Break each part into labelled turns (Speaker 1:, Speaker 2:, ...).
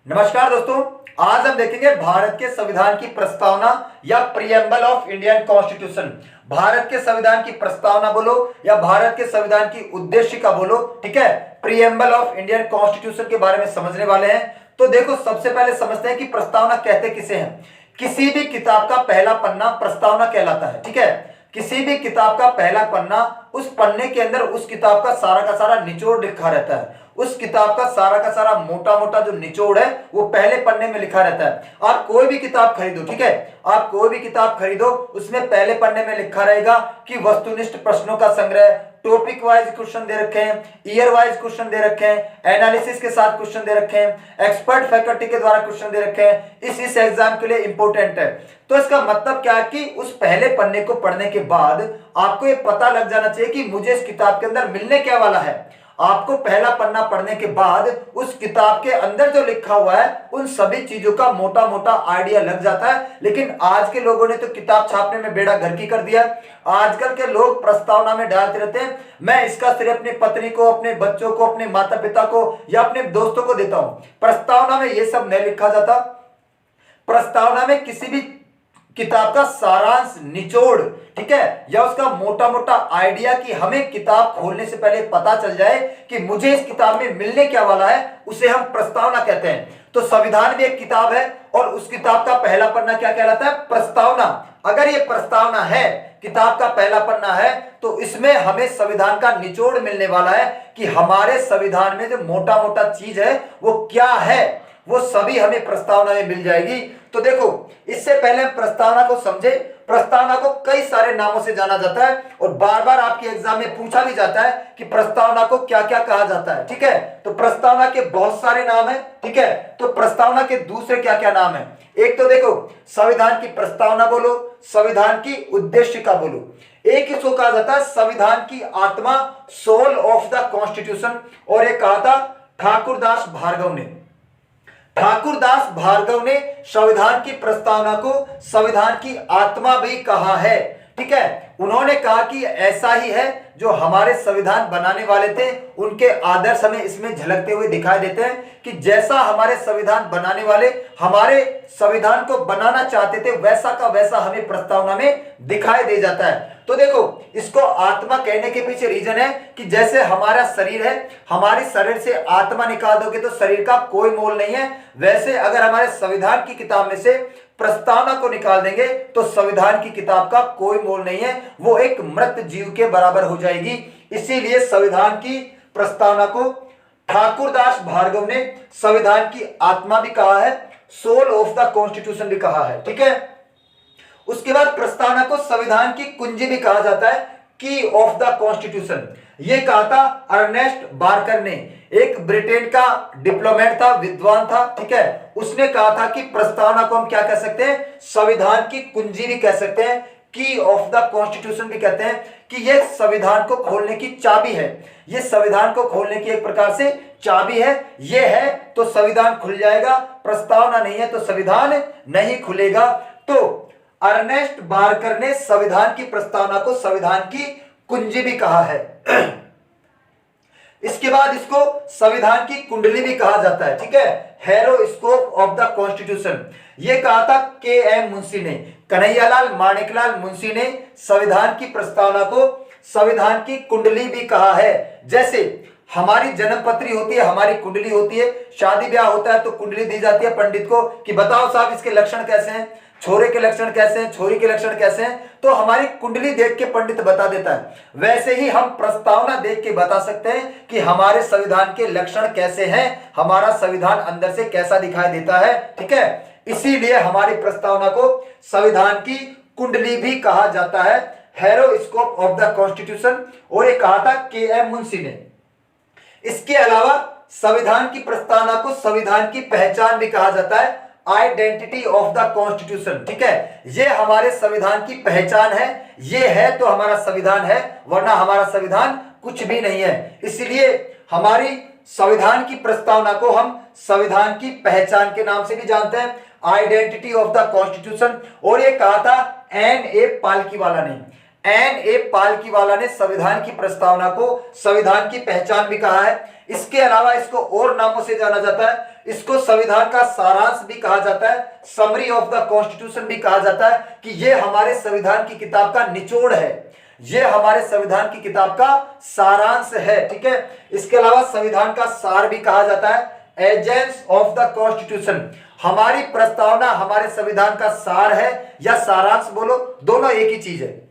Speaker 1: नमस्कार दोस्तों, आज हम देखेंगे भारत के संविधान की प्रस्तावना या preamble of Indian constitution. Bharat के संविधान की प्रस्तावना बोलो या भारत के संविधान की उद्देशिका बोलो, ठीक है। प्रीएम्बल ऑफ इंडियन कॉन्स्टिट्यूशन के बारे में समझने वाले हैं। तो देखो, सबसे पहले समझते हैं कि प्रस्तावना कहते किसे हैं। किसी भी किताब का पहला पन्ना प्रस्तावना कहलाता है, ठीक है। किसी भी किताब का पहला पन्ना, उस पन्ने के अंदर उस किताब का सारा निचोड़ लिखा रहता है। उस किताब का सारा मोटा मोटा जो निचोड़ है वो पहले पन्ने में लिखा रहता है। आप कोई भी किताब खरीदो, ठीक है, आप कोई भी किताब खरीदो, उसमें पहले पन्ने में लिखा रहेगा कि वस्तुनिष्ठ प्रश्नों का संग्रह, टॉपिक वाइज क्वेश्चन दे रखे हैं, ईयर वाइज क्वेश्चन दे रखे हैं, एनालिसिस के साथ क्वेश्चन दे रखे हैं, एक्सपर्ट फैकल्टी के द्वारा क्वेश्चन दे रखे हैं, इस एग्जाम के लिए इंपॉर्टेंट है। तो इसका मतलब क्या है कि उस पहले पन्ने को पढ़ने के बाद आपको ये पता लग जाना चाहिए कि मुझे इस किताब के अंदर मिलने क्या वाला है। आपको पहला पन्ना पढ़ने के बाद उस किताब के अंदर जो लिखा हुआ है उन सभी चीजों का मोटा मोटा आइडिया लग जाता है। लेकिन आज के लोगों ने तो किताब छापने में बेड़ा गर्क कर दिया। आजकल के लोग प्रस्तावना में डालते रहते हैं, मैं इसका सिर्फ अपनी पत्नी को, अपने बच्चों को, अपने माता पिता को या अपने दोस्तों को देता हूं। प्रस्तावना में यह सब नहीं लिखा जाता। प्रस्तावना में किसी भी किताब का सारांश, निचोड़, ठीक है, या उसका मोटा मोटा आइडिया कि हमें किताब खोलने से पहले पता चल जाए कि मुझे इस किताब में मिलने क्या वाला है, उसे हम प्रस्तावना कहते हैं। तो संविधान भी एक किताब है और उस किताब का पहला पन्ना क्या कहलाता है? प्रस्तावना। अगर ये प्रस्तावना है, किताब का पहला पन्ना है, तो इसमें हमें संविधान का निचोड़ मिलने वाला है कि हमारे संविधान में जो मोटा मोटा चीज है वो क्या है, वो सभी हमें प्रस्तावना में मिल जाएगी। तो देखो, इससे पहले हम प्रस्तावना को समझे। प्रस्तावना को कई सारे नामों से जाना जाता है और बार बार आपके एग्जाम में पूछा भी जाता है कि प्रस्तावना को क्या क्या कहा जाता है, ठीक है। तो प्रस्तावना के बहुत सारे नाम है, ठीक है। तो प्रस्तावना के दूसरे क्या क्या नाम है? एक तो देखो, संविधान की प्रस्तावना बोलो, संविधान की उद्देशिका बोलो। एक इसको कहा जाता है संविधान की आत्मा, सोल ऑफ द कॉन्स्टिट्यूशन, और एक कहा था ठाकुरदास भार्गव ने। ठाकुरदास भार्गव ने संविधान की प्रस्तावना को संविधान की आत्मा भी कहा है, ठीक है। उन्होंने कहा कि ऐसा ही है, जो हमारे संविधान बनाने वाले थे उनके आदर्श हमें इसमें झलकते हुए दिखाई देते हैं कि जैसा हमारे संविधान बनाने वाले हमारे संविधान को बनाना चाहते थे वैसा का वैसा हमें प्रस्तावना में दिखाई दे जाता है। तो देखो, इसको आत्मा कहने के पीछे रीजन है कि जैसे हमारा शरीर है, हमारे शरीर से आत्मा निकाल दोगे तो शरीर का कोई मोल नहीं है, वैसे अगर हमारे संविधान की किताब में से प्रस्तावना को निकाल देंगे तो संविधान की किताब का कोई मोल नहीं है, वो एक मृत जीव के बराबर हो जाएगी। इसीलिए संविधान की प्रस्तावना को ठाकुरदास भार्गव ने संविधान की आत्मा भी कहा है, सोल ऑफ द कॉन्स्टिट्यूशन भी कहा है, ठीक है। उसके बाद प्रस्तावना को संविधान की कुंजी भी कहा जाता है, की ऑफ द कॉन्स्टिट्यूशन। यह कहा था अर्नेस्ट बार्कर ने, एक ब्रिटेन का डिप्लोमेट था, विद्वान था, ठीक है। उसने कहा था कि प्रस्तावना को हम क्या कह सकते हैं? संविधान की कुंजी भी कह सकते हैं, की ऑफ द कॉन्स्टिट्यूशन भी कहते हैं, कि यह संविधान को खोलने की चाबी है। यह संविधान को खोलने की एक प्रकार से चाबी है। यह है तो संविधान खुल जाएगा, प्रस्तावना नहीं है तो संविधान नहीं खुलेगा। तो अर्नेस्ट बार्कर ने संविधान की प्रस्तावना को संविधान की कुंजी भी कहा है। इसके बाद इसको संविधान की कुंडली भी कहा जाता है, ठीक है, हेरोस्कोप ऑफ द कॉन्स्टिट्यूशन। यह कहा था के.एम. मुंशी ने, कन्हैयालाल माणिकलाल मुंशी ने संविधान की प्रस्तावना को संविधान की कुंडली भी कहा है। जैसे हमारी जन्मपत्री होती है, हमारी कुंडली होती है, शादी ब्याह होता है तो कुंडली दी जाती है पंडित को कि बताओ साहब इसके लक्षण कैसे हैं, छोरे के लक्षण कैसे हैं, छोरी के लक्षण कैसे हैं, तो हमारी कुंडली देख के पंडित बता देता है। वैसे ही हम प्रस्तावना देख के बता सकते हैं कि हमारे संविधान के लक्षण कैसे हैं, हमारा संविधान अंदर से कैसा दिखाई देता है, ठीक है। इसीलिए हमारी प्रस्तावना को संविधान की कुंडली भी कहा जाता है, हेरोस्कोप ऑफ द कॉन्स्टिट्यूशन, और ये कहा था के.एम. मुंशी ने। इसके अलावा संविधान की प्रस्तावना को संविधान की पहचान भी कहा जाता है, आइडेंटिटी ऑफ द कॉन्स्टिट्यूशन, ठीक है। ये हमारे संविधान की पहचान है, ये है तो हमारा संविधान है, वरना हमारा संविधान कुछ भी नहीं है। इसलिए हमारी संविधान की प्रस्तावना को हम संविधान की पहचान के नाम से भी जानते हैं, आइडेंटिटी ऑफ द कॉन्स्टिट्यूशन। और ये कहा था N.A. पालकीवाला ने। एन ए पालकीवाला ने संविधान की प्रस्तावना को संविधान की पहचान भी कहा है। इसके अलावा इसको और नामों से जाना जाता है। इसको संविधान का सारांश भी कहा जाता है, समरी ऑफ द कॉन्स्टिट्यूशन भी कहा जाता है, कि ये हमारे संविधान की किताब का निचोड़ है, ये हमारे संविधान की किताब का सारांश है। ठीक है, इसके अलावा संविधान का सार भी कहा जाता है, एजेंस ऑफ द कॉन्स्टिट्यूशन। हमारी प्रस्तावना हमारे संविधान का सार है या सारांश, बोलो, दोनों एक ही चीज है।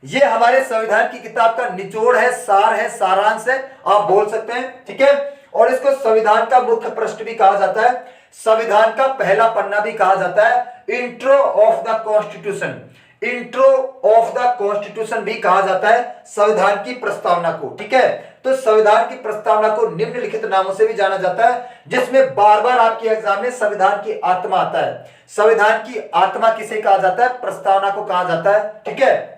Speaker 1: ये हमारे संविधान की किताब का निचोड़ है, सार है, सारांश है, आप बोल सकते हैं। ठीक है, और इसको संविधान का मुख्य पृष्ठ भी कहा जाता है, संविधान का पहला पन्ना भी कहा जाता है, intro of the constitution, intro of the constitution भी कहा जाता है संविधान की प्रस्तावना को। ठीक है, तो संविधान की प्रस्तावना को निम्नलिखित नामों से भी जाना जाता है, जिसमें बार बार आपके एग्जाम में संविधान की आत्मा आता है। संविधान की आत्मा किसे कहा जाता है? प्रस्तावना को कहा जाता है। ठीक है,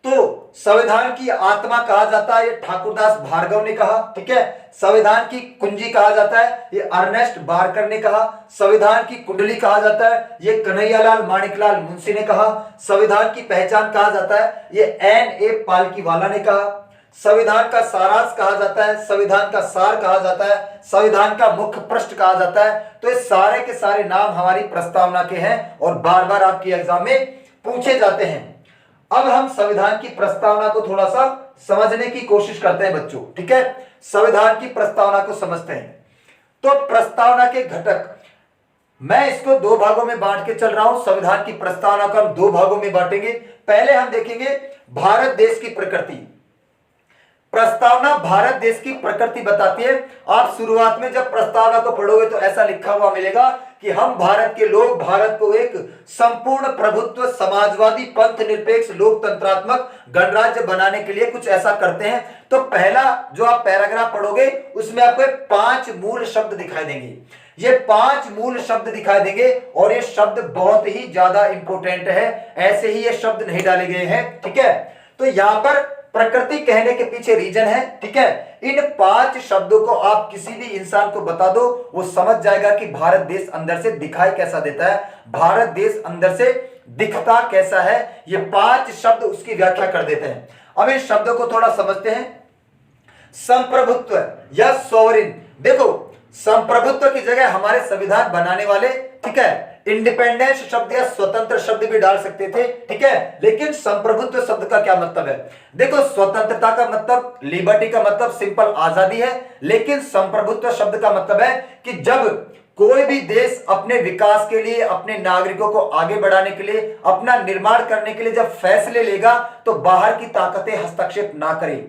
Speaker 1: तो संविधान की आत्मा कहा जाता है, ये ठाकुरदास भार्गव ने कहा। ठीक है, संविधान की कुंजी कहा जाता है, ये अर्नेस्ट बारकर ने कहा। संविधान की कुंडली कहा जाता है, ये कन्हैयालाल माणिकलाल मुंशी ने कहा। संविधान की पहचान कहा जाता है, ये एन ए पालकीवाला ने कहा। संविधान का सारांश कहा जाता है, संविधान का सार कहा जाता है, संविधान का मुख्य पृष्ठ कहा जाता है। तो ये सारे के सारे नाम हमारी प्रस्तावना के हैं और बार बार आपकी एग्जाम में पूछे जाते हैं। अब हम संविधान की प्रस्तावना को थोड़ा सा समझने की कोशिश करते हैं बच्चों। ठीक है, संविधान की प्रस्तावना को समझते हैं। तो प्रस्तावना के घटक, मैं इसको दो भागों में बांट के चल रहा हूं। संविधान की प्रस्तावना को हम दो भागों में बांटेंगे। पहले हम देखेंगे भारत देश की प्रकृति। प्रस्तावना भारत देश की प्रकृति बताती है। आप शुरुआत में जब प्रस्तावना को पढ़ोगे तो ऐसा लिखा हुआ मिलेगा कि हम भारत के लोग भारत को एक संपूर्ण प्रभुत्व, समाजवादी, पंथ निरपेक्ष, लोकतंत्रात्मक गणराज्य बनाने के लिए कुछ ऐसा करते हैं। तो पहला जो आप पैराग्राफ पढ़ोगे उसमें आपको 5 मूल शब्द दिखाई देंगे। ये 5 मूल शब्द दिखाई देंगे और ये शब्द बहुत ही ज्यादा इंपॉर्टेंट है, ऐसे ही ये शब्द नहीं डाले गए हैं। ठीक है, तो यहां पर प्रकृति कहने के पीछे रीजन है। ठीक है, इन 5 शब्दों को आप किसी भी इंसान को बता दो, वो समझ जाएगा कि भारत देश अंदर से दिखाई कैसा देता है, भारत देश अंदर से दिखता कैसा है। ये 5 शब्द उसकी व्याख्या कर देते हैं। अब इन शब्दों को थोड़ा समझते हैं। संप्रभुत्व या सोवरिन, देखो संप्रभुत्व की जगह हमारे संविधान बनाने वाले, ठीक है, इंडिपेंडेंस शब्द या स्वतंत्र शब्द भी डाल सकते थे। ठीक है, लेकिन संप्रभुत्व शब्द का क्या मतलब है? देखो, स्वतंत्रता का मतलब, लिबर्टी का मतलब सिंपल आजादी है, लेकिन संप्रभुत्व शब्द का मतलब है कि जब कोई भी देश अपने विकास के लिए, अपने नागरिकों को आगे बढ़ाने के लिए, अपना निर्माण करने के लिए जब फैसले लेगा तो बाहर की ताकतें हस्तक्षेप ना करें।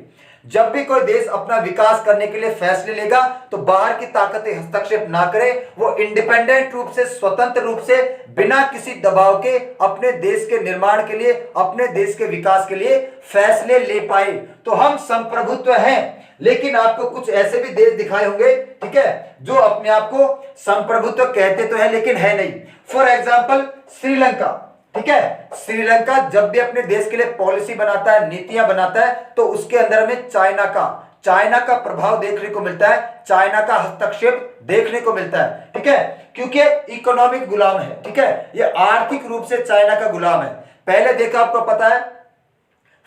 Speaker 1: जब भी कोई देश अपना विकास करने के लिए फैसले लेगा तो बाहर की ताकतें हस्तक्षेप ना करे, वो इंडिपेंडेंट रूप से, स्वतंत्र रूप से, बिना किसी दबाव के अपने देश के निर्माण के लिए, अपने देश के विकास के लिए फैसले ले पाए। तो हम संप्रभुत्व हैं, लेकिन आपको कुछ ऐसे भी देश दिखाए होंगे, ठीक है, जो अपने आप को संप्रभुत्व कहते तो है लेकिन है नहीं। For example Sri Lanka. ठीक है, श्रीलंका जब भी अपने देश के लिए पॉलिसी बनाता है, नीतियां बनाता है, तो उसके अंदर में चाइना का प्रभाव देखने को मिलता है, चाइना का हस्तक्षेप देखने को मिलता है। ठीक है, क्योंकि इकोनॉमिक गुलाम है। ठीक है, ये आर्थिक रूप से चाइना का गुलाम है। पहले देखा, आपको पता है,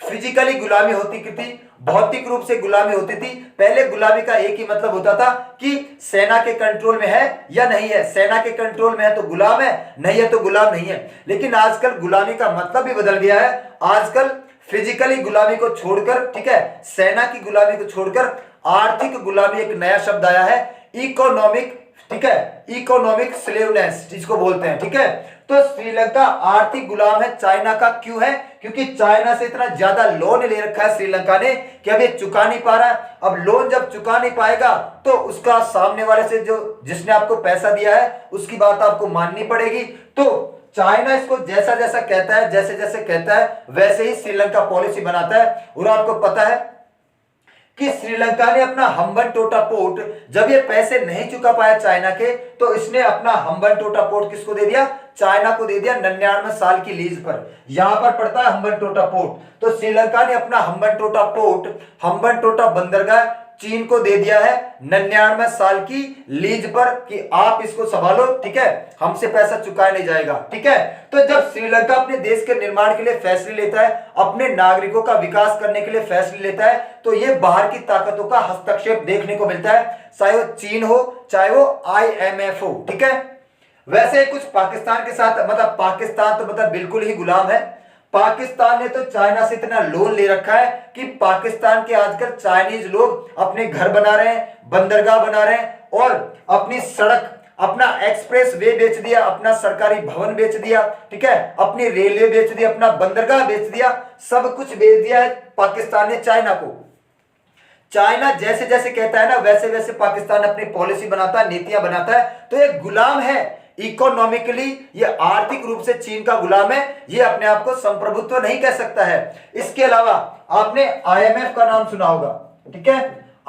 Speaker 1: फिजिकली गुलामी होती थी, भौतिक रूप से गुलामी होती थी। पहले गुलामी का एक ही मतलब होता था कि सेना के कंट्रोल में है या नहीं है, सेना के कंट्रोल में है तो गुलाम है, नहीं है तो गुलाम नहीं है। लेकिन आजकल गुलामी का मतलब भी बदल गया है। आजकल फिजिकली गुलामी को छोड़कर, ठीक है, सेना की गुलामी को छोड़कर आर्थिक गुलामी एक नया शब्द आया है, इकोनॉमिक। ठीक है, इकोनॉमिक स्लेवनेस जिसको बोलते हैं। ठीक है, तो श्रीलंका आर्थिक गुलाम है चाइना का। क्यों है? क्योंकि चाइना से इतना ज्यादा लोन ले रखा है श्रीलंका ने कि अब ये चुका नहीं पा रहा है। अब लोन जब चुका नहीं पाएगा तो उसका सामने वाले से, जो जिसने आपको पैसा दिया है, उसकी बात आपको माननी पड़ेगी। तो चाइना इसको जैसा जैसा कहता है, जैसे जैसे कहता है, वैसे ही श्रीलंका पॉलिसी बनाता है। और आपको पता है कि श्रीलंका ने अपना हम्बनटोटा पोर्ट, जब ये पैसे नहीं चुका पाया चाइना के, तो इसने अपना हम्बनटोटा पोर्ट किसको दे दिया? चाइना को दे दिया 99 साल की लीज पर। यहां पर पड़ता है हम्बनटोटा पोर्ट। तो श्रीलंका ने अपना हम्बनटोटा पोर्ट, हम्बनटोटा बंदरगाह चीन को दे दिया है 99 साल की लीज पर कि आप इसको संभालो, ठीक है, हमसे पैसा चुकाया नहीं जाएगा, ठीक है। तो जब श्रीलंका अपने देश के निर्माण के लिए फैसले लेता है, अपने नागरिकों का विकास करने के लिए फैसले लेता है, तो ये बाहर की ताकतों का हस्तक्षेप देखने को मिलता है, चाहे वो चीन हो, चाहे वो IMF हो, ठीक है। वैसे कुछ पाकिस्तान के साथ, मतलब पाकिस्तान तो मतलब बिल्कुल ही गुलाम है। पाकिस्तान ने तो चाइना से इतना लोन ले रखा है कि पाकिस्तान के आजकल चाइनीज लोग अपने घर बना रहे हैं, बंदरगाह बना रहे हैं, और अपनी सड़क, अपना एक्सप्रेस वे बेच दिया, अपना सरकारी भवन बेच दिया, ठीक है, अपनी रेलवे बेच दिया, अपना बंदरगाह बेच दिया, सब कुछ बेच दिया है पाकिस्तान ने चाइना को। चाइना जैसे जैसे कहता है ना, वैसे वैसे पाकिस्तान अपनी पॉलिसी बनाता है, नीतियां बनाता है। तो ये गुलाम है इकोनॉमिकली, ये आर्थिक रूप से चीन का गुलाम है, ये अपने आप को संप्रभुत्व नहीं कह सकता है। इसके अलावा आपने IMF का नाम सुना होगा, ठीक है,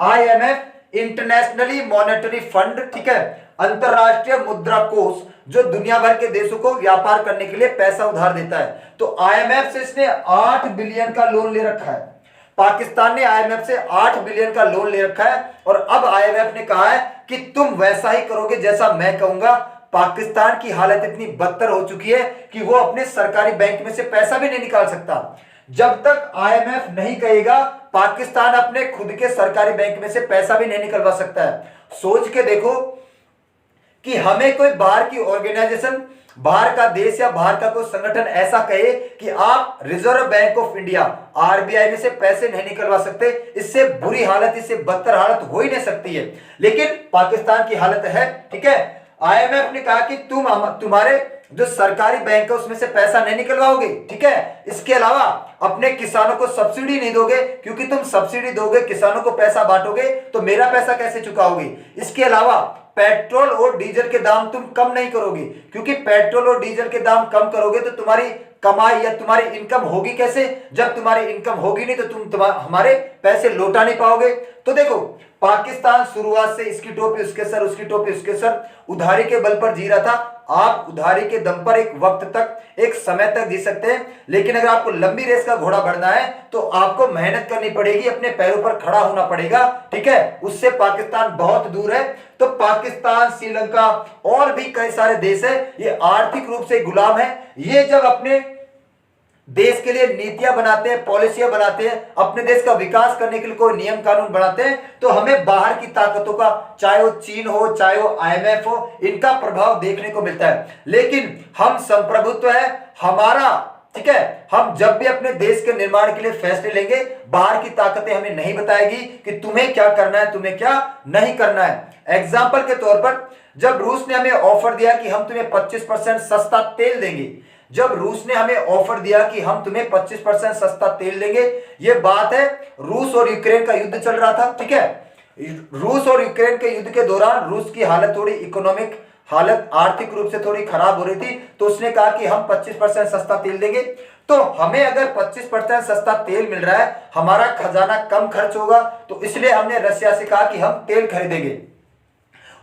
Speaker 1: IMF इंटरनेशनली मॉनेटरी फंड, ठीक है, अंतरराष्ट्रीय मुद्रा कोष, जो दुनिया भर के देशों को व्यापार करने के लिए पैसा उधार देता है। तो IMF से इसने 8 बिलियन का लोन ले रखा है। पाकिस्तान ने IMF से 8 बिलियन का लोन ले रखा है, और अब IMF ने कहा है कि तुम वैसा ही करोगे जैसा मैं कहूंगा। पाकिस्तान की हालत इतनी बदतर हो चुकी है कि वो अपने सरकारी बैंक में से पैसा भी नहीं निकाल सकता। जब तक IMF नहीं कहेगा, पाकिस्तान अपने खुद के सरकारी बैंक में से पैसा भी नहीं निकलवा सकता है। सोच के देखो कि हमें कोई बाहर की ऑर्गेनाइजेशन, बाहर का देश या बाहर का कोई संगठन ऐसा कहे कि आप reserve bank of India RBI में से पैसे नहीं निकलवा सकते, इससे बुरी हालत, इससे बदतर हालत हो ही नहीं सकती है। लेकिन पाकिस्तान की हालत है, ठीक है। IMF ने कहा कि तुम्हारे जो सरकारी बैंक है उसमें से पैसा नहीं निकलवाओगे, ठीक है। इसके अलावा अपने किसानों को सब्सिडी नहीं दोगे, क्योंकि तुम सब्सिडी दोगे, किसानों को पैसा बांटोगे, तो मेरा पैसा कैसे चुकाओगे। इसके अलावा पेट्रोल और डीजल के दाम तुम कम नहीं करोगे, क्योंकि पेट्रोल और डीजल के दाम कम करोगे तो तुम्हारी कमाई या तुम्हारी इनकम होगी कैसे। जब तुम्हारी इनकम होगी नहीं तो तुम हमारे पैसे लौटा नहीं पाओगे। तो देखो, पाकिस्तान शुरुआत से इसकी टोपी उसके सर, उसकी टोपी उसके सर, उधारी के बल पर जी रहा था। आप उधारी के दम पर एक वक्त तक, एक समय तक जी सकते हैं, लेकिन अगर आपको लंबी रेस का घोड़ा बढ़ना है तो आपको मेहनत करनी पड़ेगी, अपने पैरों पर खड़ा होना पड़ेगा, ठीक है। उससे पाकिस्तान बहुत दूर है। तो पाकिस्तान, श्रीलंका और भी कई सारे देश है, ये आर्थिक रूप से गुलाम है। ये जब अपने देश के लिए नीतियां बनाते हैं, पॉलिसियां बनाते हैं, अपने देश का विकास करने के लिए कोई नियम कानून बनाते हैं, तो हमें बाहर की ताकतों का, चाहे वो चीन हो, चाहे वो IMF हो, इनका प्रभाव देखने को मिलता है। लेकिन हम संप्रभुत्व है हमारा, ठीक है। हम जब भी अपने देश के निर्माण के लिए फैसले लेंगे, बाहर की ताकतें हमें नहीं बताएगी कि तुम्हें क्या करना है, तुम्हें क्या नहीं करना है। एग्जाम्पल के तौर पर, जब रूस ने हमें ऑफर दिया कि हम तुम्हें 25% सस्ता तेल देंगे, जब रूस ने हमें ऑफर दिया कि हम तुम्हें 25% सस्ता तेल देंगे, ये बात है रूस और यूक्रेन का युद्ध चल रहा था, ठीक है। रूस और यूक्रेन के युद्ध के दौरान रूस की हालत थोड़ी, इकोनॉमिक हालत आर्थिक रूप से थोड़ी खराब हो रही थी, तो उसने कहा कि हम 25% सस्ता तेल देंगे। तो हमें अगर 25% सस्ता तेल मिल रहा है, हमारा खजाना कम खर्च होगा, तो इसलिए हमने रशिया से कहा कि हम तेल खरीदेंगे।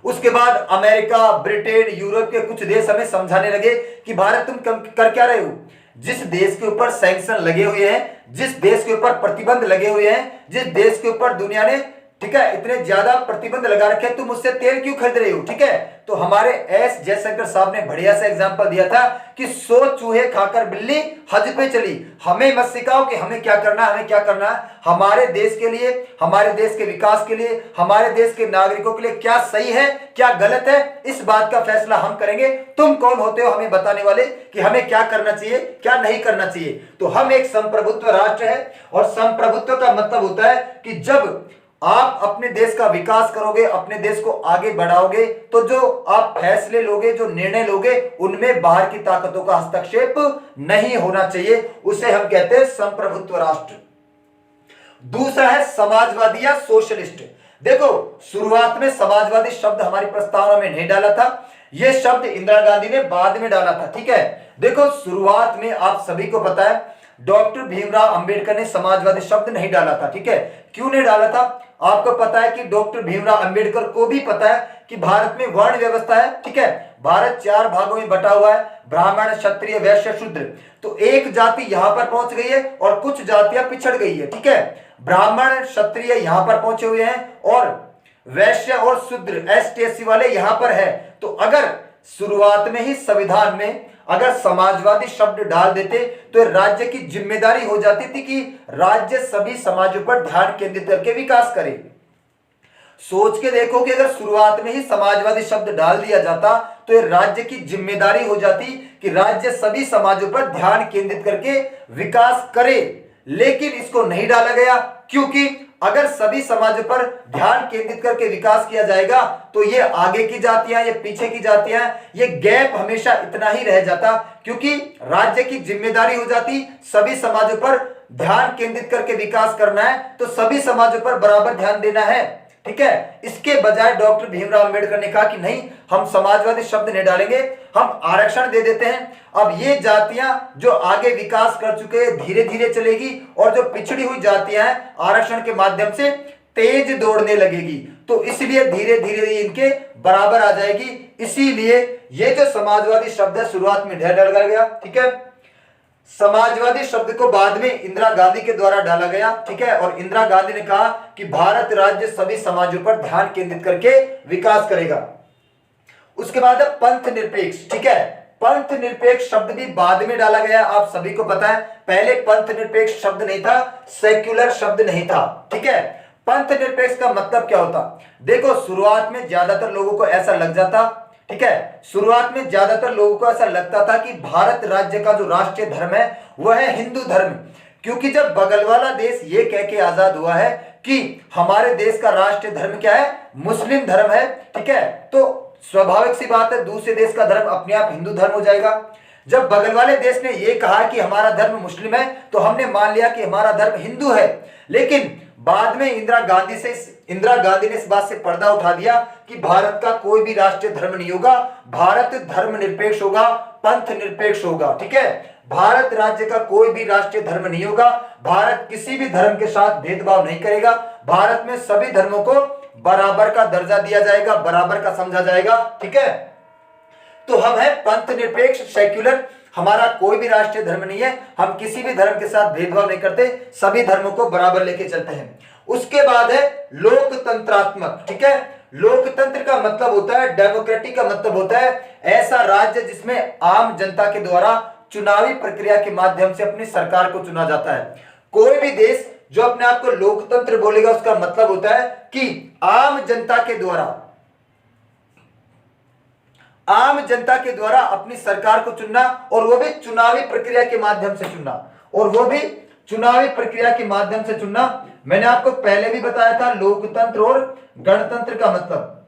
Speaker 1: उसके बाद अमेरिका, ब्रिटेन, यूरोप के कुछ देश हमें समझाने लगे कि भारत तुम कर क्या रहे हो। जिस देश के ऊपर सैंक्शन लगे हुए हैं, जिस देश के ऊपर प्रतिबंध लगे हुए हैं, जिस देश के ऊपर दुनिया ने, ठीक है, इतने ज्यादा प्रतिबंध लगा रखे, तुम उससे तेल क्यों खरीद रहे हो, ठीक है। तो हमारे S जयशंकर साहब ने बढ़िया सा एग्जांपल दिया था कि 100 चूहे खाकर बिल्ली हज पे चली। हमें मत सिखाओ कि हमें क्या करना है, हमें क्या करना है। हमारे देश के लिए, हमारे देश के विकास के लिए, हमारे देश के नागरिकों के लिए क्या सही है, क्या गलत है, इस बात का फैसला हम करेंगे। तुम कौन होते हो हमें बताने वाले कि हमें क्या करना चाहिए, क्या नहीं करना चाहिए। तो हम एक संप्रभुत्व राष्ट्र है, और संप्रभुत्व का मतलब होता है कि जब आप अपने देश का विकास करोगे, अपने देश को आगे बढ़ाओगे, तो जो आप फैसले लोगे, जो निर्णय लोगे, उनमें बाहर की ताकतों का हस्तक्षेप नहीं होना चाहिए। उसे हम कहते हैं संप्रभुत्व राष्ट्र। दूसरा है समाजवादी या सोशलिस्ट। देखो, शुरुआत में समाजवादी शब्द हमारी प्रस्तावना में नहीं डाला था, यह शब्द इंदिरा गांधी ने बाद में डाला था, ठीक है। देखो, शुरुआत में आप सभी को पता है डॉक्टर भीमराव अंबेडकर ने समाजवादी शब्द नहीं डाला था। ठीक है, क्यों नहीं डाला था? आपको पता है कि डॉक्टर भीमराव अंबेडकर को भी पता है कि भारत में वर्ण व्यवस्था है। ठीक है, भारत 4 भागों में बटा हुआ है, ब्राह्मण, क्षत्रिय, वैश्य, शूद्र। तो एक जाति यहां पर पहुंच गई है और कुछ जातियां पिछड़ गई है। ठीक है, ब्राह्मण, क्षत्रिय यहां पर पहुंचे हुए हैं और वैश्य और शूद्र एसटी वाले यहां पर है। तो अगर शुरुआत में ही संविधान में अगर समाजवादी शब्द डाल देते तो राज्य की जिम्मेदारी हो जाती थी कि राज्य सभी समाजों पर ध्यान केंद्रित करके विकास करे। सोच के देखो कि अगर शुरुआत में ही समाजवादी शब्द डाल दिया जाता तो ये राज्य की जिम्मेदारी हो जाती कि राज्य सभी समाजों पर ध्यान केंद्रित करके विकास करे, लेकिन इसको नहीं डाला गया क्योंकि अगर सभी समाजों पर ध्यान केंद्रित करके विकास किया जाएगा तो ये आगे की जातियां, ये पीछे की जातियां, ये गैप हमेशा इतना ही रह जाता क्योंकि राज्य की जिम्मेदारी हो जाती सभी समाजों पर ध्यान केंद्रित करके विकास करना है, तो सभी समाजों पर बराबर ध्यान देना है। ठीक है, इसके बजाय डॉक्टर भीमराव अंबेडकर ने कहा कि नहीं, हम समाजवादी शब्द नहीं डालेंगे, हम आरक्षण दे देते हैं। अब ये जातियां जो आगे विकास कर चुके हैं धीरे धीरे चलेगी और जो पिछड़ी हुई जातियां हैं आरक्षण के माध्यम से तेज दौड़ने लगेगी, तो इसलिए धीरे धीरे इनके बराबर आ जाएगी। इसीलिए ये जो समाजवादी शब्द है शुरुआत में ढेर डाला गया। ठीक है, समाजवादी शब्द को बाद में इंदिरा गांधी के द्वारा डाला गया। ठीक है, और इंदिरा गांधी ने कहा कि भारत राज्य सभी समाजों पर ध्यान केंद्रित करके विकास करेगा। उसके बाद है पंथ निरपेक्ष। ठीक है, पंथ निरपेक्ष शब्द भी बाद में डाला गया, आप सभी को पता है। पहले पंथ निरपेक्ष शब्द नहीं था, सेक्युलर शब्द नहीं था। ठीक है, पंथ निरपेक्ष का मतलब क्या होता? देखो, शुरुआत में ज्यादातर लोगों को ऐसा लग जाता, ठीक है, शुरुआत में ज्यादातर लोगों को ऐसा लगता था कि भारत राज्य का जो राष्ट्रीय धर्म है वह है हिंदू धर्म, क्योंकि जब बगल वाला देश ये कह के आजाद हुआ है कि हमारे देश का राष्ट्रीय धर्म क्या है, मुस्लिम धर्म है। ठीक है, तो स्वाभाविक सी बात है दूसरे देश का धर्म अपने आप हिंदू धर्म हो जाएगा। जब बगल वाले देश ने यह कहा कि हमारा धर्म मुस्लिम है तो हमने मान लिया कि हमारा धर्म हिंदू है। लेकिन बाद में इंदिरा गांधी ने इस बात से पर्दा उठा दिया कि भारत का कोई भी राष्ट्रीय धर्म नहीं होगा, भारत धर्म निरपेक्ष होगा, पंथ निरपेक्ष होगा। ठीक है, भारत राज्य का कोई भी राष्ट्रीय धर्म नहीं होगा, भारत किसी भी धर्म के साथ भेदभाव नहीं करेगा, भारत में सभी धर्मों को बराबर का दर्जा दिया जाएगा, बराबर का समझा जाएगा। ठीक है, तो हम है पंथ निरपेक्ष, सेक्युलर, हमारा कोई भी राष्ट्रीय धर्म नहीं है, हम किसी भी धर्म के साथ भेदभाव नहीं करते, सभी धर्मों को बराबर लेके चलते हैं। उसके बाद है लोकतंत्रात्मक। ठीक है, लोकतंत्र का मतलब होता है, डेमोक्रेटिक का मतलब होता है ऐसा राज्य जिसमें आम जनता के द्वारा चुनावी प्रक्रिया के माध्यम से अपनी सरकार को चुना जाता है। कोई भी देश जो अपने आप को लोकतंत्र बोलेगा उसका मतलब होता है कि आम जनता के द्वारा अपनी सरकार को चुनना, और वो भी चुनावी प्रक्रिया के माध्यम से चुनना। मैंने आपको पहले भी बताया था लोकतंत्र और गणतंत्र का मतलब।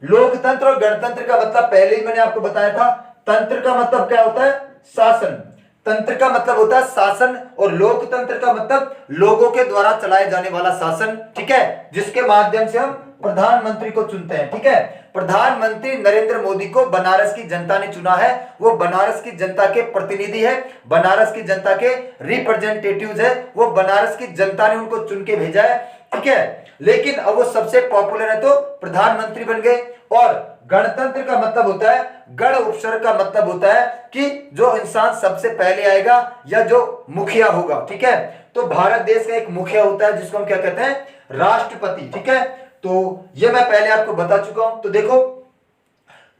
Speaker 1: लोकतंत्र और गणतंत्र का मतलब पहले ही मैंने आपको बताया था। तंत्र का मतलब क्या होता है? शासन। तंत्र का मतलब होता है शासन, और लोकतंत्र का मतलब लोगों के द्वारा चलाए जाने वाला शासन। ठीक है, जिसके माध्यम से हम प्रधानमंत्री को चुनते हैं। ठीक है, प्रधानमंत्री नरेंद्र मोदी को बनारस की जनता ने चुना है, वो बनारस की जनता के प्रतिनिधि है, बनारस की जनता के रिप्रेजेंटेटिव्स है, वो बनारस की जनता ने उनको चुन के भेजा है। ठीक है, लेकिन अब वो सबसे पॉपुलर है तो प्रधानमंत्री बन गए। और गणतंत्र का मतलब होता है, गण उपसर्ग का मतलब होता है कि जो इंसान सबसे पहले आएगा या जो मुखिया होगा। ठीक है, तो भारत देश का एक मुखिया होता है जिसको हम क्या कहते हैं? राष्ट्रपति। ठीक है, तो ये मैं पहले आपको बता चुका हूं। तो देखो,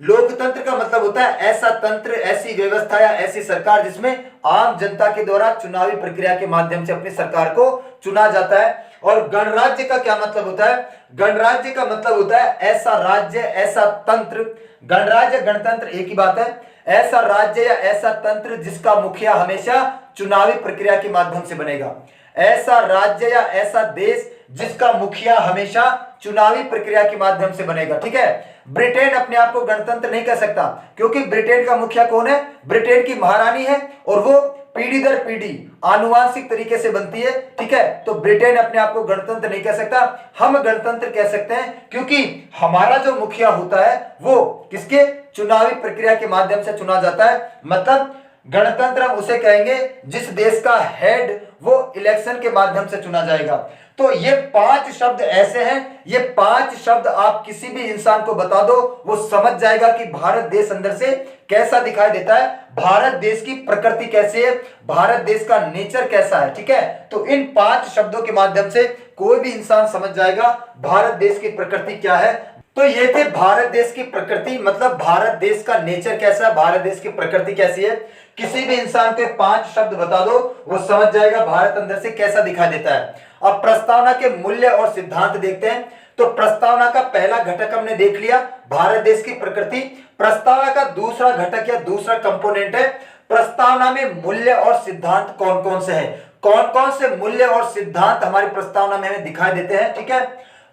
Speaker 1: लोकतंत्र का मतलब होता है ऐसा तंत्र, ऐसी व्यवस्था या ऐसी सरकार जिसमें आम जनता के द्वारा चुनावी प्रक्रिया के माध्यम से अपनी सरकार को चुना जाता है। और गणराज्य का क्या मतलब होता है? गणराज्य का मतलब होता है ऐसा राज्य, ऐसा तंत्र। गणराज्य गणतंत्र एक ही बात है। ऐसा राज्य या ऐसा तंत्र जिसका मुखिया हमेशा चुनावी प्रक्रिया के माध्यम से बनेगा। ऐसा राज्य या ऐसा देश जिसका मुखिया हमेशा चुनावी प्रक्रिया के माध्यम से बनेगा। ठीक है, ब्रिटेन अपने आप को गणतंत्र नहीं कह सकता क्योंकि ब्रिटेन का मुखिया कौन है? ब्रिटेन की महारानी है, और वो पीढ़ी दर पीढ़ी आनुवांशिक तरीके से बनती है। ठीक है, तो ब्रिटेन अपने आप को गणतंत्र नहीं कह सकता, हम गणतंत्र कह सकते हैं क्योंकि हमारा जो मुखिया होता है वो किसके? चुनावी प्रक्रिया के माध्यम से चुना जाता है। मतलब गणतंत्र हम उसे कहेंगे जिस देश का हेड वो इलेक्शन के माध्यम से चुना जाएगा। तो ये 5 शब्द ऐसे हैं, ये 5 शब्द आप किसी भी इंसान को बता दो, वो समझ जाएगा कि भारत देश अंदर से कैसा दिखाई देता है, भारत देश की प्रकृति कैसी है, भारत देश का नेचर कैसा है। ठीक है, तो इन 5 शब्दों के माध्यम से कोई भी इंसान समझ जाएगा भारत देश की प्रकृति क्या है। तो ये थे भारत देश की प्रकृति, मतलब भारत देश का नेचर कैसा है, भारत देश की प्रकृति कैसी है। किसी भी इंसान को 5 शब्द बता दो, वो समझ जाएगा भारत अंदर से कैसा दिखाई देता है। अब प्रस्तावना के मूल्य और सिद्धांत देखते हैं। तो प्रस्तावना का पहला घटक हमने देख लिया, भारत देश की प्रकृति। प्रस्तावना का दूसरा घटक या दूसरा कंपोनेंट है, प्रस्तावना में मूल्य और सिद्धांत कौन कौन से हैं, कौन कौन से मूल्य और सिद्धांत हमारी प्रस्तावना में हमें दिखाई देते हैं। ठीक है,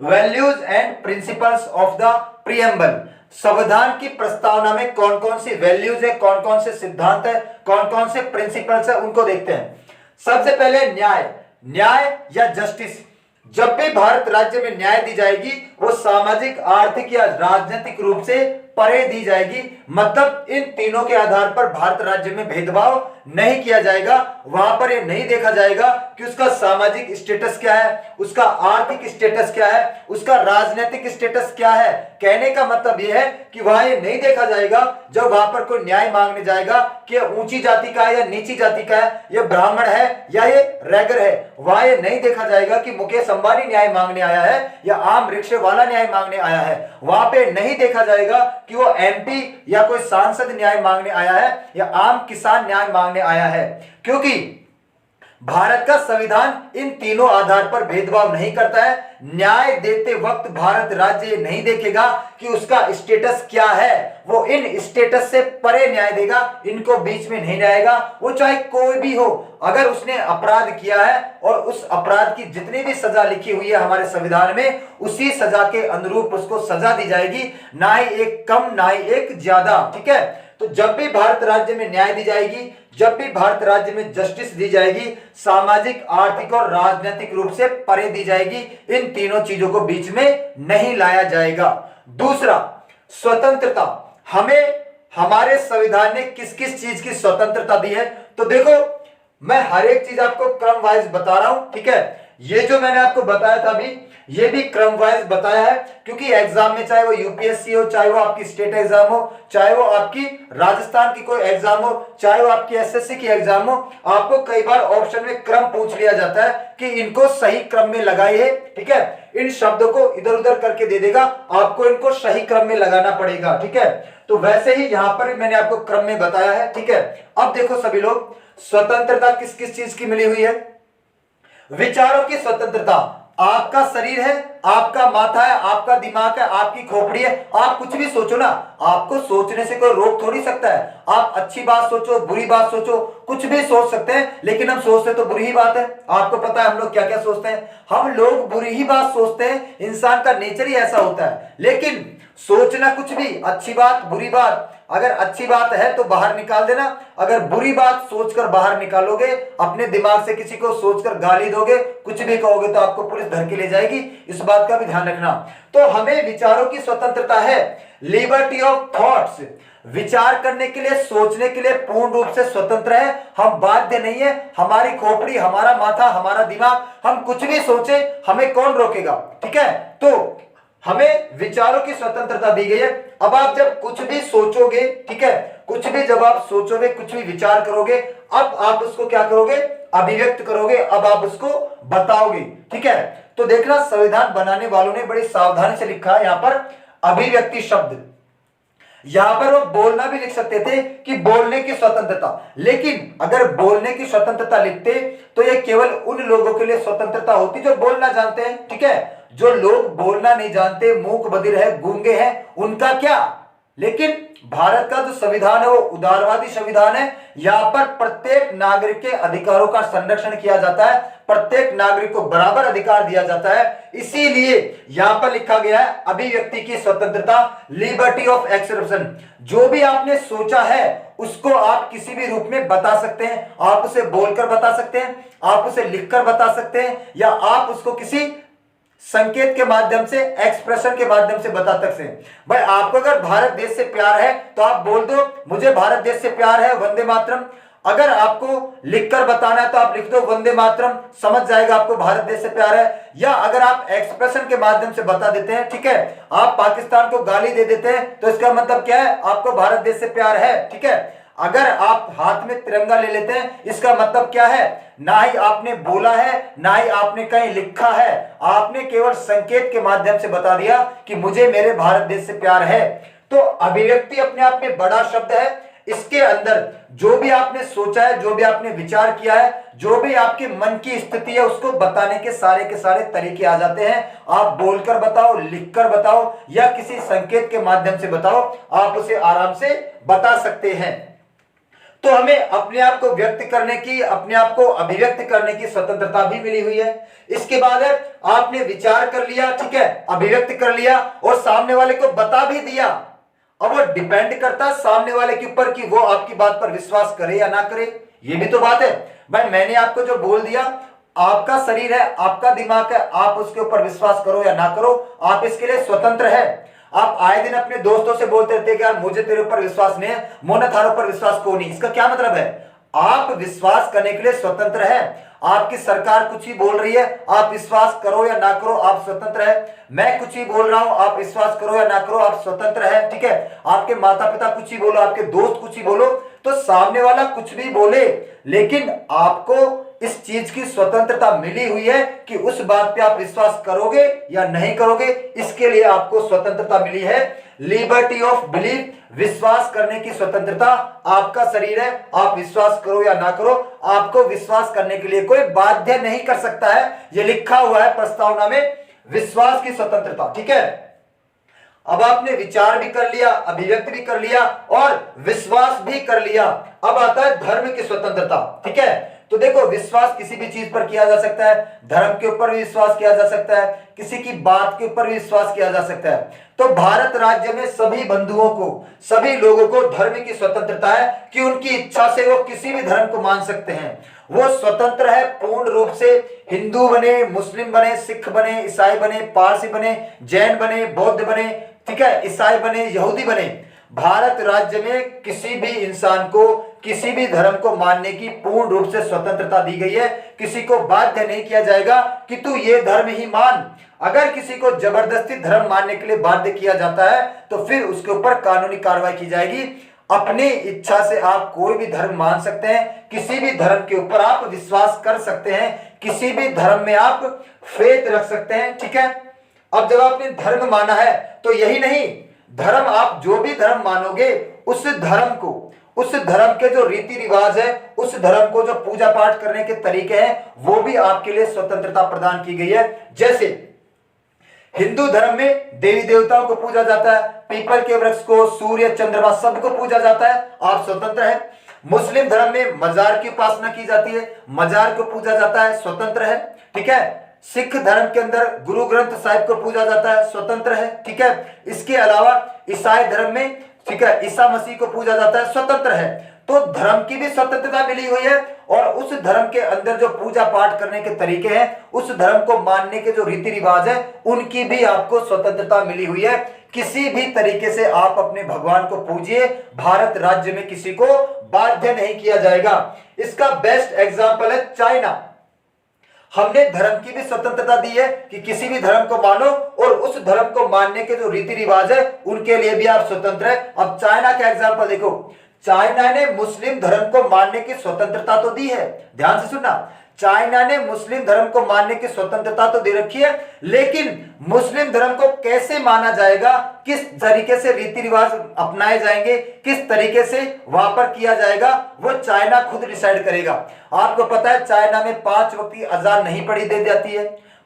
Speaker 1: values and principles of the preamble, संविधान की प्रस्तावना में कौन कौन सी वैल्यूज है, कौन कौन से सिद्धांत है, कौन कौन से प्रिंसिपल्स है, उनको देखते हैं। सबसे पहले न्याय, न्याय या जस्टिस। जब भी भारत राज्य में न्याय दी जाएगी वो सामाजिक, आर्थिक या राजनीतिक रूप से परे दी जाएगी, मतलब इन तीनों के आधार पर भारत राज्य में भेदभाव नहीं किया जाएगा। वहां पर ये नहीं देखा जाएगा कि उसका सामाजिक स्टेटस क्या है, उसका आर्थिक स्टेटस क्या है, उसका राजनीतिक स्टेटस क्या है। कहने का मतलब यह है कि वहां ये नहीं देखा जाएगा जब वहां पर कोई न्याय मांगने जाएगा कि ऊंची जाति का है या नीची जाति का है, ये ब्राह्मण है या ये रैगर है। वहां ये नहीं देखा जाएगा कि मुकेश अंबानी न्याय मांगने आया है या आम रिक्शे वाला न्याय मांगने आया है। वहां पे नहीं देखा जाएगा कि वो एमपी या कोई सांसद न्याय मांगने आया है या आम किसान न्याय मांगने आया है, क्योंकि भारत का संविधान इन तीनों आधार पर भेदभाव नहीं करता है। न्याय देते वक्त भारत राज्य नहीं देखेगा कि उसका स्टेटस क्या है, वो इन स्टेटस से परे न्याय देगा, इनको बीच में नहीं लाएगा। वो चाहे कोई भी हो, अगर उसने अपराध किया है और उस अपराध की जितनी भी सजा लिखी हुई है हमारे संविधान में, उसी सजा के अनुरूप उसको सजा दी जाएगी, ना ही एक कम ना ही एक ज्यादा। ठीक है, तो जब भी भारत राज्य में न्याय दी जाएगी, जब भी भारत राज्य में जस्टिस दी जाएगी, सामाजिक, आर्थिक और राजनीतिक रूप से परे दी जाएगी, इन तीनों चीजों को बीच में नहीं लाया जाएगा। दूसरा, स्वतंत्रता। हमें हमारे संविधान ने किस किस चीज की स्वतंत्रता दी है, तो देखो मैं हर एक चीज आपको क्रम वाइज बता रहा हूं। ठीक है, ये जो मैंने आपको बताया था अभी, ये भी क्रम वाइज बताया है, क्योंकि एग्जाम में चाहे वो यूपीएससी हो, चाहे वो आपकी स्टेट एग्जाम हो, चाहे वो आपकी राजस्थान की कोई एग्जाम हो, चाहे वो आपकी एसएससी की एग्जाम हो, आपको कई बार ऑप्शन में क्रम पूछ लिया जाता है कि इनको सही क्रम में लगाइए। ठीक है, इन शब्दों को इधर उधर करके दे देगा, आपको इनको सही क्रम में लगाना पड़ेगा। ठीक है, तो वैसे ही यहां पर मैंने आपको क्रम में बताया है। ठीक है, अब देखो सभी लोग, स्वतंत्रता किस किस चीज की मिली हुई है। विचारों की स्वतंत्रता, आपका शरीर है, आपका माथा है, आपका दिमाग है, आपकी खोपड़ी है, आप कुछ भी सोचो ना, आपको सोचने से कोई रोक थोड़ी सकता है। आप अच्छी बात सोचो, बुरी बात सोचो, कुछ भी सोच सकते हैं, लेकिन हम सोचते तो बुरी ही बात है। आपको पता है हम लोग क्या क्या सोचते हैं, हम लोग बुरी ही बात सोचते हैं, इंसान का नेचर ही ऐसा होता है। लेकिन सोचना कुछ भी, अच्छी बात बुरी बात, अगर अच्छी बात है तो बाहर निकाल देना, अगर बुरी बात सोचकर बाहर निकालोगे, अपने दिमाग से किसी को सोचकर गाली दोगे, कुछ भी कहोगे, तो आपको पुलिस धर के ले जाएगी। इस बात का भी ध्यान रखना। तो हमें विचारों की स्वतंत्रता है, लिबर्टी ऑफ थॉट्स, विचार करने के लिए, सोचने के लिए पूर्ण रूप से स्वतंत्र है, हम बाध्य नहीं है। हमारी खोपड़ी, हमारा माथा, हमारा दिमाग, हम कुछ भी सोचे, हमें कौन रोकेगा। ठीक है, तो हमें विचारों की स्वतंत्रता दी गई है। अब आप जब कुछ भी सोचोगे, ठीक है, कुछ भी जब आप सोचोगे, कुछ भी विचार करोगे, अब आप उसको क्या करोगे, अभिव्यक्त करोगे, अब आप उसको बताओगे। ठीक है, तो देखना संविधान बनाने वालों ने बड़ी सावधानी से लिखा है यहां पर अभिव्यक्ति शब्द। यहां पर वो बोलना भी लिख सकते थे कि बोलने की स्वतंत्रता, लेकिन अगर बोलने की स्वतंत्रता लिखते तो ये केवल उन लोगों के लिए स्वतंत्रता होती जो बोलना जानते हैं। ठीक है, जो लोग बोलना नहीं जानते, मूक बधिर है, गूंगे हैं, उनका क्या। लेकिन भारत का जो संविधान है वो उदारवादी संविधान है। यहां पर प्रत्येक नागरिक के अधिकारों का संरक्षण किया जाता है, प्रत्येक नागरिक को बराबर अधिकार दिया जाता है। इसीलिए यहां पर लिखा गया है अभिव्यक्ति की स्वतंत्रता, लिबर्टी ऑफ एक्सप्रेशन। जो भी आपने सोचा है उसको आप किसी भी रूप में बता सकते हैं, आप उसे बोलकर बता सकते हैं, आप उसे लिखकर बता सकते हैं, या आप उसको किसी संकेत के माध्यम से, एक्सप्रेशन के माध्यम से बता सकते हैं। भाई आपको अगर भारत देश से प्यार है तो आप बोल दो मुझे भारत देश से प्यार है, वंदे मातरम। अगर आपको लिखकर बताना है तो आप लिख दो वंदे मातरम, समझ जाएगा आपको भारत देश से प्यार है। या अगर आप एक्सप्रेशन के माध्यम से बता देते हैं, ठीक है, आप पाकिस्तान को गाली दे देते हैं तो इसका मतलब क्या है, आपको भारत देश से प्यार है, ठीक है। अगर आप हाथ में तिरंगा ले लेते हैं, इसका मतलब क्या है, ना ही आपने बोला है ना ही आपने कहीं लिखा है, आपने केवल संकेत के माध्यम से बता दिया कि मुझे मेरे भारत देश से प्यार है। तो अभिव्यक्ति अपने आप में बड़ा शब्द है। इसके अंदर जो भी आपने सोचा है, जो भी आपने विचार किया है, जो भी आपके मन की स्थिति है, उसको बताने के सारे तरीके आ जाते हैं। आप बोलकर बताओ, लिखकर बताओ या किसी संकेत के माध्यम से बताओ, आप उसे आराम से बता सकते हैं। तो हमें अपने आप को व्यक्त करने की, अपने आप को अभिव्यक्त करने की स्वतंत्रता भी मिली हुई है। इसके बाद है आपने विचार कर लिया, ठीक है, अभिव्यक्त कर लिया और सामने वाले को बता भी दिया। अब वो डिपेंड करता है सामने वाले के ऊपर कि वो आपकी बात पर विश्वास करे या ना करे। ये भी तो बात है भाई, मैंने आपको जो बोल दिया, आपका शरीर है, आपका दिमाग है, आप उसके ऊपर विश्वास करो या ना करो, आप इसके लिए स्वतंत्र है। आप आए दिन अपने दोस्तों से बोलते रहते कि यार मुझे तेरे ऊपर विश्वास नहीं है, मोने थारे ऊपर विश्वास को नहीं। इसका क्या मतलब है, आप विश्वास करने के लिए स्वतंत्र है। आपकी सरकार कुछ ही बोल रही है, आप विश्वास करो या ना करो, आप स्वतंत्र है। मैं कुछ ही बोल रहा हूं, आप विश्वास करो या ना करो, आप स्वतंत्र है, ठीक है। आपके माता पिता कुछ ही बोलो, आपके दोस्त कुछ ही बोलो, तो सामने वाला कुछ भी बोले, लेकिन आपको इस चीज की स्वतंत्रता मिली हुई है कि उस बात पे आप विश्वास करोगे या नहीं करोगे। इसके लिए आपको स्वतंत्रता मिली है, लिबर्टी ऑफ बिलीफ, विश्वास करने की स्वतंत्रता। आपका शरीर है, आप विश्वास करो या ना करो, आपको विश्वास करने के लिए कोई बाध्य नहीं कर सकता है। यह लिखा हुआ है प्रस्तावना में, विश्वास की स्वतंत्रता, ठीक है। अब आपने विचार भी कर लिया, अभिव्यक्ति भी कर लिया और विश्वास भी कर लिया। अब आता है धर्म की स्वतंत्रता, ठीक है। तो देखो, विश्वास किसी भी चीज पर किया जा सकता है, धर्म के ऊपर भी विश्वास किया जा सकता है, किसी की बात के ऊपर भी विश्वास किया जा सकता है। तो भारत राज्य में सभी बंधुओं को, सभी लोगों को धर्म की स्वतंत्रता है कि उनकी इच्छा से वो किसी भी धर्म को मान सकते हैं। वो स्वतंत्र है पूर्ण रूप से, हिंदू बने, मुस्लिम बने, सिख बने, ईसाई बने, पारसी बने, जैन बने, बौद्ध बने, ठीक है, ईसाई बने, यहूदी बने। भारत राज्य में किसी भी इंसान को किसी भी धर्म को मानने की पूर्ण रूप से स्वतंत्रता दी गई है। किसी को बाध्य नहीं किया जाएगा कि तू ये धर्म ही मान। अगर किसी को जबरदस्ती धर्म मानने के लिए बाध्य किया जाता है तो फिर उसके ऊपर कानूनी कार्रवाई की जाएगी। अपनी इच्छा से आप कोई भी धर्म मान सकते हैं, किसी भी धर्म के ऊपर आप विश्वास कर सकते हैं, किसी भी धर्म में आप फेथ रख सकते हैं, ठीक है। अब जब आपने धर्म माना है तो यही नहीं, धर्म आप जो भी धर्म मानोगे उस धर्म को, उस धर्म के जो रीति रिवाज है, उस धर्म को जो पूजा पाठ करने के तरीके हैं, वो भी आपके लिए स्वतंत्रता प्रदान की गई है। जैसे हिंदू धर्म में देवी देवताओं को पूजा जाता है, पीपल के वृक्ष को, सूर्य चंद्रमा सबको पूजा जाता है, आप स्वतंत्र है। मुस्लिम धर्म में मजार की उपासना की जाती है, मजार को पूजा जाता है, स्वतंत्र है, ठीक है। सिख धर्म के अंदर गुरु ग्रंथ साहिब को पूजा जाता है, स्वतंत्र है, ठीक है। इसके अलावा ईसाई धर्म में, ठीक है, ईसा मसीह को पूजा जाता है, स्वतंत्र है। तो धर्म की भी स्वतंत्रता मिली हुई है और उस धर्म के अंदर जो पूजा पाठ करने के तरीके हैं, उस धर्म को मानने के जो रीति रिवाज है, उनकी भी आपको स्वतंत्रता मिली हुई है। किसी भी तरीके से आप अपने भगवान को पूजिए, भारत राज्य में किसी को बाध्य नहीं किया जाएगा। इसका बेस्ट एग्जाम्पल है चाइना। हमने धर्म की भी स्वतंत्रता दी है कि किसी भी धर्म को मानो और उस धर्म को मानने के जो रीति रिवाज है उनके लिए भी आप स्वतंत्र है। अब चाइना का एग्जांपल देखो, चाइना ने मुस्लिम धर्म को मानने की स्वतंत्रता तो दी है, ध्यान से सुनना, चाइना ने मुस्लिम धर्म को मानने की स्वतंत्रता तो दे रखी है, लेकिन मुस्लिम धर्म को कैसे माना जाएगा, किस तरीके से रीति रिवाज अपनाए जाएंगे, किस तरीके से वहां पर किया जाएगा, वो चाइना खुद डिसाइड करेगा। आपको पता है चाइना में 5 वक्त की अजान नहीं पढ़ी दे जाती है,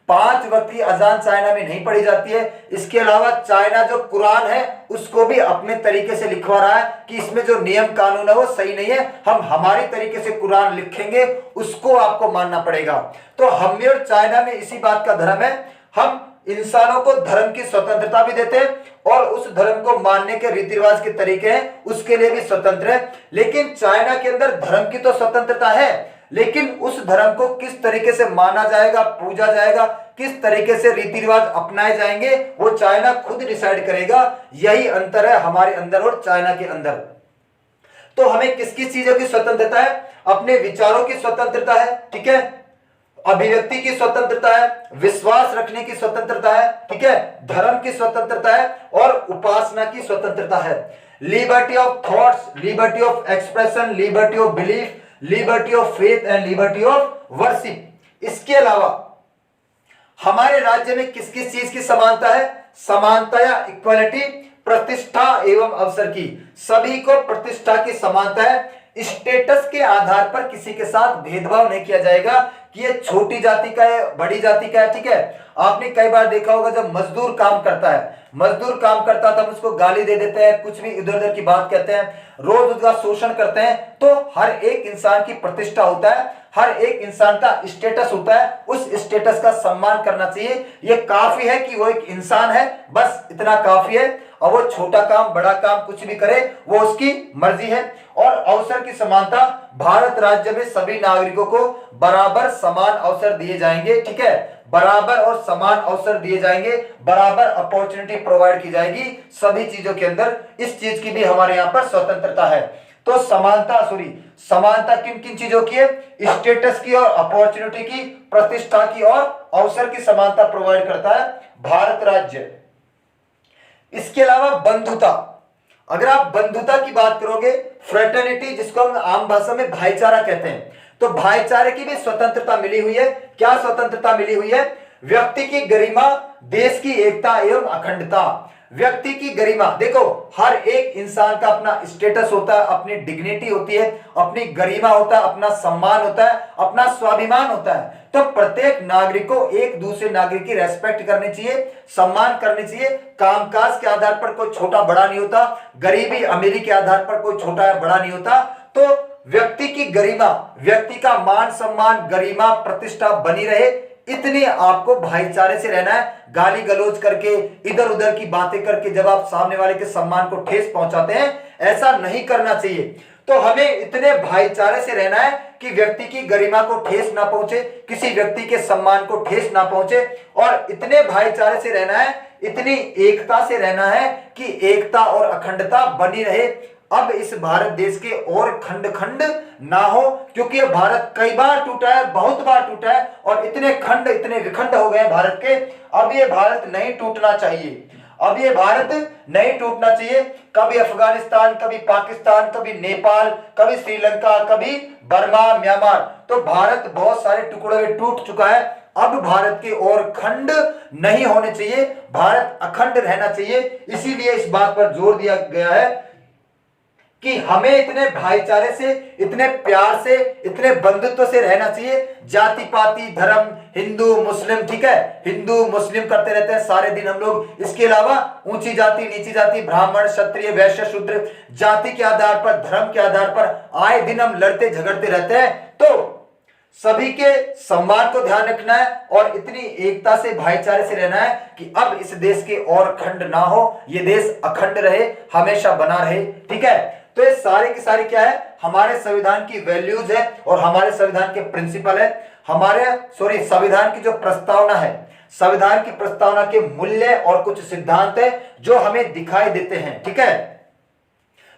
Speaker 1: 5 वक्त की अजान चाइना में नहीं पढ़ी जाती है। इसके अलावा चाइना जो कुरान है उसको भी अपने तरीके से लिखवा रहा है कि इसमें जो नियम कानून है वो सही नहीं है, हम हमारी तरीके से कुरान लिखेंगे, उसको आपको मानना पड़ेगा। तो हम में और चाइना में इसी बात का धर्म है, हम इंसानों को धर्म की स्वतंत्रता भी देते हैं और उस धर्म को मानने के रीति रिवाज के तरीके हैं उसके लिए भी स्वतंत्र है। लेकिन चाइना के अंदर धर्म की तो स्वतंत्रता है, लेकिन उस धर्म को किस तरीके से माना जाएगा, पूजा जाएगा, किस तरीके से रीति रिवाज अपनाए जाएंगे, वो चाइना खुद डिसाइड करेगा। यही अंतर है हमारे अंदर और चाइना के अंदर। तो हमें किस किस चीजों की स्वतंत्रता है? अपने विचारों की स्वतंत्रता है, ठीक है, अभिव्यक्ति की स्वतंत्रता है, विश्वास रखने की स्वतंत्रता है, ठीक है, धर्म की स्वतंत्रता है और उपासना की स्वतंत्रता है। Liberty of thoughts, liberty of expression, liberty of belief, liberty of faith and liberty of worship. इसके अलावा हमारे राज्य में किस किस चीज की समानता है? समानता या इक्वालिटी, प्रतिष्ठा एवं अवसर की, सभी को प्रतिष्ठा की समानता है। स्टेटस के आधार पर किसी के साथ भेदभाव नहीं किया जाएगा कि ये छोटी जाति का है, बड़ी जाति का है, ठीक है। आपने कई बार देखा होगा जब मजदूर काम करता है, मजदूर काम करता है तब उसको गाली दे देते हैं, कुछ भी इधर उधर की बात कहते हैं, रोज उसका शोषण करते हैं। तो हर एक इंसान की प्रतिष्ठा होता है, हर एक इंसान का स्टेटस होता है, उस स्टेटस का सम्मान करना चाहिए। ये काफी है कि वो एक इंसान है, बस इतना काफी है। और वो छोटा काम बड़ा काम कुछ भी करे वो उसकी मर्जी है। और अवसर की समानता, भारत राज्य में सभी नागरिकों को बराबर समान अवसर दिए जाएंगे, ठीक है, बराबर और समान अवसर दिए जाएंगे, बराबर अपॉर्चुनिटी प्रोवाइड की जाएगी सभी चीजों के अंदर। इस चीज की भी हमारे यहाँ पर स्वतंत्रता है। तो समानता किन किन चीजों की है? स्टेटस की और अपॉर्चुनिटी की, प्रतिष्ठा की और अवसर की समानता प्रोवाइड करता है भारत राज्य। इसके अलावा बंधुता, अगर आप बंधुता की बात करोगे, फ्रेटर्निटी जिसको हम आम भाषा में भाईचारा कहते हैं, तो भाईचारे की भी स्वतंत्रता मिली हुई है। क्या स्वतंत्रता मिली हुई है? व्यक्ति की गरिमा, देश की एकता एवं अखंडता। व्यक्ति की गरिमा, देखो हर एक इंसान का अपना स्टेटस होता है, अपनी डिग्निटी होती है, अपनी गरिमा होता है, अपना सम्मान होता है, अपना स्वाभिमान होता है। तो प्रत्येक नागरिक को एक दूसरे नागरिक की रेस्पेक्ट करनी चाहिए, सम्मान करनी चाहिए। कामकाज के आधार पर कोई छोटा बड़ा नहीं होता, गरीबी अमीरी के आधार पर कोई छोटा या बड़ा नहीं होता। तो व्यक्ति की गरिमा, व्यक्ति का मान सम्मान, गरिमा, प्रतिष्ठा बनी रहे, इतनी आपको भाईचारे से रहना है। गाली गलौज करके, इधर उधर की बातें करके जब आप सामने वाले के सम्मान को ठेस पहुंचाते हैं, ऐसा नहीं करना चाहिए। तो हमें इतने भाईचारे से रहना है कि व्यक्ति की गरिमा को ठेस ना पहुंचे, किसी व्यक्ति के सम्मान को ठेस ना पहुंचे, और इतने भाईचारे से रहना है, इतनी एकता से रहना है कि एकता और अखंडता बनी रहे। अब इस भारत देश के और खंड खंड ना हो, क्योंकि ये भारत कई बार टूटा है, बहुत बार टूटा है, और इतने खंड, इतने विखंड हो गए भारत के। अब ये भारत नहीं टूटना चाहिए, अब ये भारत नहीं टूटना चाहिए। कभी अफगानिस्तान, कभी पाकिस्तान, कभी नेपाल, कभी श्रीलंका, कभी बर्मा, म्यांमार, तो भारत बहुत सारे टुकड़ों में टूट चुका है। अब भारत के और खंड नहीं होने चाहिए, भारत अखंड रहना चाहिए। इसीलिए इस बात पर जोर दिया गया है कि हमें इतने भाईचारे से, इतने प्यार से, इतने बंधुत्व से रहना चाहिए। जाति पाति धर्म, हिंदू मुस्लिम, ठीक है, हिंदू मुस्लिम करते रहते हैं सारे दिन हम लोग। इसके अलावा ऊंची जाति, नीची जाति, ब्राह्मण, क्षत्रिय, वैश्य, शूद्र, जाति के आधार पर, धर्म के आधार पर आए दिन हम लड़ते झगड़ते रहते हैं। तो सभी के सम्मान को ध्यान रखना है और इतनी एकता से, भाईचारे से रहना है कि अब इस देश के और खंड ना हो, ये देश अखंड रहे, हमेशा बना रहे, ठीक है। तो ये सारे की सारी क्या है? हमारे संविधान की वैल्यूज है और हमारे संविधान के प्रिंसिपल है। संविधान की जो प्रस्तावना है, संविधान की प्रस्तावना के मूल्य और कुछ सिद्धांत है जो हमें दिखाई देते हैं, ठीक है।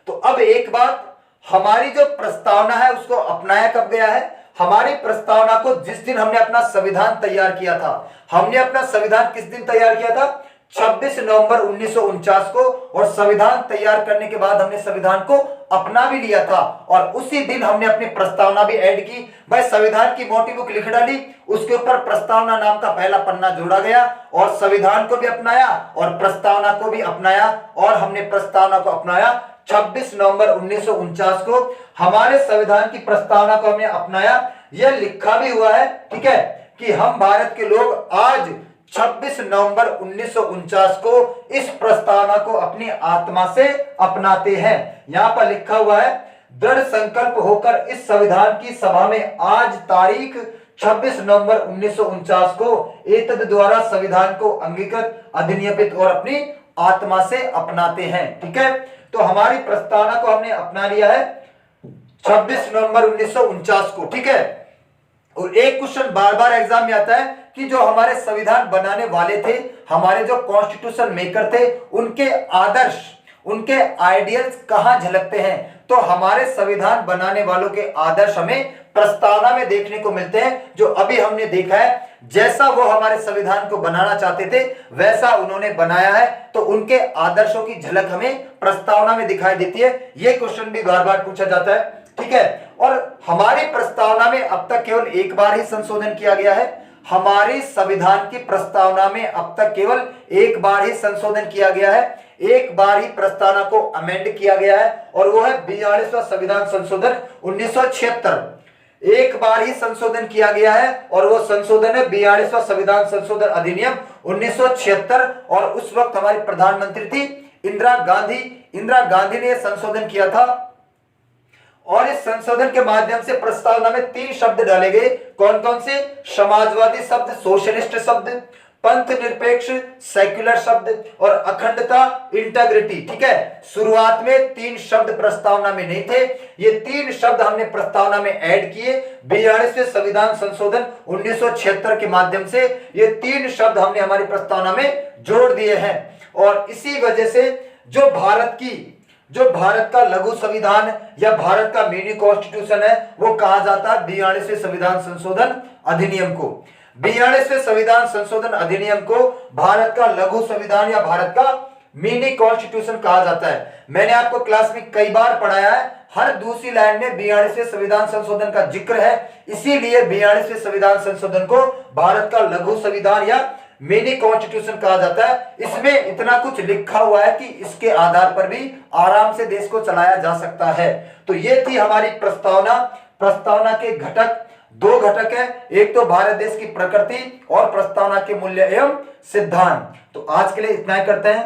Speaker 1: तो अब एक बात, हमारी जो प्रस्तावना है उसको अपनाया कब गया है? हमारी प्रस्तावना को जिस दिन हमने अपना संविधान तैयार किया था, हमने अपना संविधान किस दिन तैयार किया था? 26 नवंबर 1949 को। और संविधान तैयार करने के बाद हमने संविधान को अपना भी लिया था और उसी दिन हमने अपनी प्रस्तावना भी ऐड की। भाई संविधान की मोटी बुक लिख डाली, उसके ऊपर प्रस्तावना नाम का पहला पन्ना जोड़ा गया और संविधान को भी अपनाया और प्रस्तावना को भी अपनाया। और हमने प्रस्तावना को अपनाया 26 नवंबर 1949 को। हमारे संविधान की प्रस्तावना को हमने अपनाया, यह लिखा भी हुआ है, ठीक है, कि हम भारत के लोग आज 26 नवंबर 1949 को इस प्रस्तावना को अपनी आत्मा से अपनाते हैं। यहां पर लिखा हुआ है, दृढ़ संकल्प होकर इस संविधान की सभा में आज तारीख 26 नवंबर 1949 को एतद द्वारा संविधान को अंगीकृत, अधिनियमित और अपनी आत्मा से अपनाते हैं, ठीक है। तो हमारी प्रस्तावना को हमने अपना लिया है 26 नवंबर 1949 को, ठीक है। और एक क्वेश्चन बार बार एग्जाम में आता है कि जो हमारे संविधान बनाने वाले थे, हमारे जो कॉन्स्टिट्यूशन मेकर थे, उनके आदर्श, उनके आइडियल्स कहां झलकते हैं? तो हमारे संविधान बनाने वालों के आदर्श हमें प्रस्तावना में देखने को मिलते हैं, जो अभी हमने देखा है। जैसा वो हमारे संविधान को बनाना चाहते थे वैसा उन्होंने बनाया है, तो उनके आदर्शों की झलक हमें प्रस्तावना में दिखाई देती है। ये क्वेश्चन भी बार बार पूछा जाता है, ठीक है। और हमारी प्रस्तावना में अब तक केवल एक बार ही संशोधन किया गया है। हमारी संविधान की प्रस्तावना में अब तक केवल एक बार ही संशोधन किया गया है, एक बार ही प्रस्तावना को अमेंड किया गया है, और वो है 42वां संविधान संशोधन 1976। एक बार ही संशोधन किया गया है और वो संशोधन है 42वां संविधान संशोधन अधिनियम 1976। और उस वक्त हमारी प्रधानमंत्री थी इंदिरा गांधी। इंदिरा गांधी ने संशोधन किया था, और इस संशोधन के माध्यम से प्रस्तावना में 3 शब्द डाले गए। कौन कौन से? समाजवादी शब्द, सोशलिस्ट शब्द, पंथ निरपेक्ष सेक्युलर शब्द, और अखंडता इंटीग्रिटी, ठीक है। शुरुआत में 3 शब्द प्रस्तावना में नहीं थे, ये 3 शब्द हमने प्रस्तावना में ऐड किए। 42वें संविधान संशोधन 1976 के माध्यम से ये 3 शब्द हमने हमारी प्रस्तावना में जोड़ दिए हैं। और इसी वजह से जो भारत का लघु संविधान या भारत का मिनी कॉन्स्टिट्यूशन है, वो कहा जाता है 42वें संविधान संशोधन अधिनियम को। 42वें संविधान संशोधन अधिनियम को भारत का लघु संविधान या भारत का मिनी कॉन्स्टिट्यूशन कहा जाता है। मैंने आपको क्लास में कई बार पढ़ाया है, हर दूसरी लाइन में 42वें संविधान संशोधन का जिक्र है, इसीलिए 42वें संविधान संशोधन को भारत का लघु संविधान या मिनी कॉन्स्टिट्यूशन कहा जाता है। इसमें इतना कुछ लिखा हुआ है कि इसके आधार पर भी आराम से देश को चलाया जा सकता है। तो ये थी हमारी प्रस्तावना। प्रस्तावना के घटक 2 घटक है, एक तो भारत देश की प्रकृति और प्रस्तावना के मूल्य एवं सिद्धांत। तो आज के लिए इतना ही करते हैं।